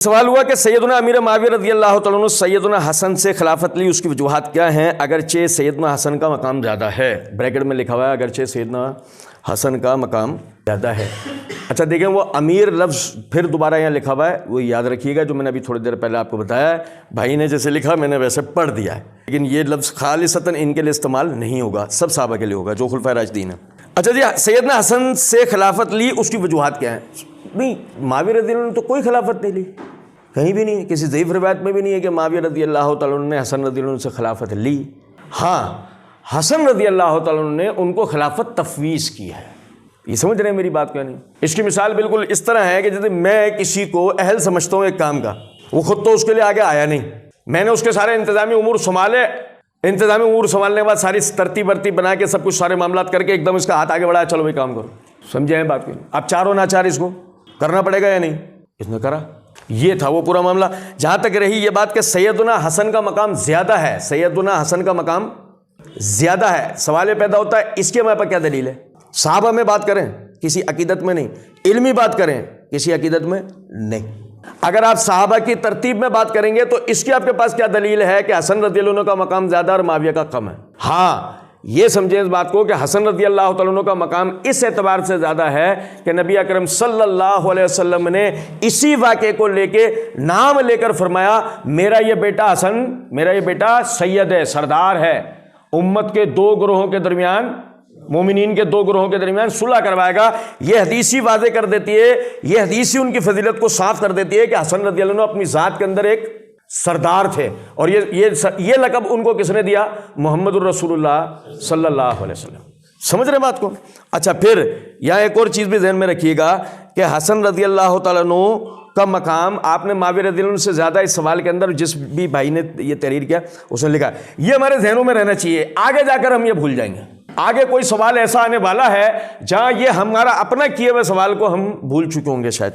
سوال ہوا کہ سیدنا امیر معاویہ رضی اللہ تعالیٰ عنہ سیدنا حسن سے خلافت لی، اس کی وجوہات کیا ہیں؟ اگرچہ سیدنا حسن کا مقام زیادہ ہے، بریکٹ میں لکھا ہوا ہے اگرچہ سیدنا حسن کا مقام زیادہ ہے۔ اچھا دیکھیں وہ امیر لفظ پھر دوبارہ یہاں لکھا ہوا ہے، وہ یاد رکھیے گا جو میں نے ابھی تھوڑی دیر پہلے آپ کو بتایا ہے، بھائی نے جیسے لکھا میں نے ویسے پڑھ دیا ہے، لیکن یہ لفظ خالصتاً ان کے لیے استعمال نہیں ہوگا، سب صحابہ کے لیے ہوگا جو خلفائے راشدین ہیں۔ اچھا جی، سیدنا حسن سے خلافت لی، اس کی وجوہات کیا ہیں؟ نہیں، معاویہ رضی اللہ عنہ نے تو کوئی خلافت نہیں لی، کہیں بھی نہیں، کسی ضعیف روایت میں بھی نہیں ہے کہ معاویہ رضی اللہ تعالیٰ عنہ نے حسن رضی اللہ عنہ سے خلافت لی۔ ہاں، حسن رضی اللہ تعالیٰ عنہ نے ان کو خلافت تفویض کی ہے۔ یہ سمجھ رہے ہیں میری بات کیا نہیں؟ اس کی مثال بالکل اس طرح ہے کہ جیسے میں کسی کو اہل سمجھتا ہوں ایک کام کا، وہ خود تو اس کے لیے آگے آیا نہیں، میں نے اس کے سارے انتظامی امور سنبھالے، انتظامی امور سنبھالنے کے بعد ساری ترتیب ورتیب بنا کے سب کچھ سارے معاملات کر کے ایک دم اس کا ہاتھ آگے بڑھایا، چلو بھائی کام کرو۔ سمجھے ہیں بات کو؟ اب چاروں ناچار اس کو کرنا پڑے گا یا نہیں؟ اس نے کرا، یہ تھا وہ پورا معاملہ۔ جہاں تک رہی یہ بات کہ سیدنا حسن کا مقام زیادہ ہے، سیدنا حسن کا مقام زیادہ ہے، سوال یہ پیدا ہوتا ہے اس کے ہمارے پاس کیا دلیل ہے؟ صحابہ میں بات کریں، کسی عقیدت میں نہیں، علمی بات کریں، کسی عقیدت میں نہیں۔ اگر آپ صحابہ کی ترتیب میں بات کریں گے تو اس کی آپ کے پاس کیا دلیل ہے کہ حسن رضی اللہ عنہ کا مقام زیادہ اور معاویہ کا کم ہے؟ ہاں، یہ سمجھیں اس بات کو کہ حسن رضی اللہ تعالیٰ عنہ کا مقام اس اعتبار سے زیادہ ہے کہ نبی اکرم صلی اللہ علیہ وسلم نے اسی واقعے کو لے کے نام لے کر فرمایا، میرا یہ بیٹا حسن، میرا یہ بیٹا سید ہے، سردار ہے، امت کے دو گروہوں کے درمیان، مومنین کے دو گروہوں کے درمیان صلح کروائے گا۔ یہ حدیث ہی واضح کر دیتی ہے، یہ حدیث ہی ان کی فضیلت کو صاف کر دیتی ہے کہ حسن رضی اللہ عنہ اپنی ذات کے اندر ایک سردار تھے، اور یہ لقب ان کو کس نے دیا؟ محمد الرسول اللہ صلی اللہ علیہ وسلم۔ سمجھ رہے بات کو؟ اچھا پھر یہاں ایک اور چیز بھی ذہن میں رکھیے گا کہ حسن رضی اللہ تعالیٰ عنہ کا مقام آپ نے معاویہ رضی اللہ عنہ سے زیادہ، اس سوال کے اندر جس بھی بھائی نے یہ تحریر کیا اس نے لکھا، یہ ہمارے ذہنوں میں رہنا چاہیے، آگے جا کر ہم یہ بھول جائیں گے۔ آگے کوئی سوال ایسا آنے والا ہے جہاں یہ ہمارا اپنا کیے ہوئے سوال کو ہم بھول چکے ہوں گے شاید۔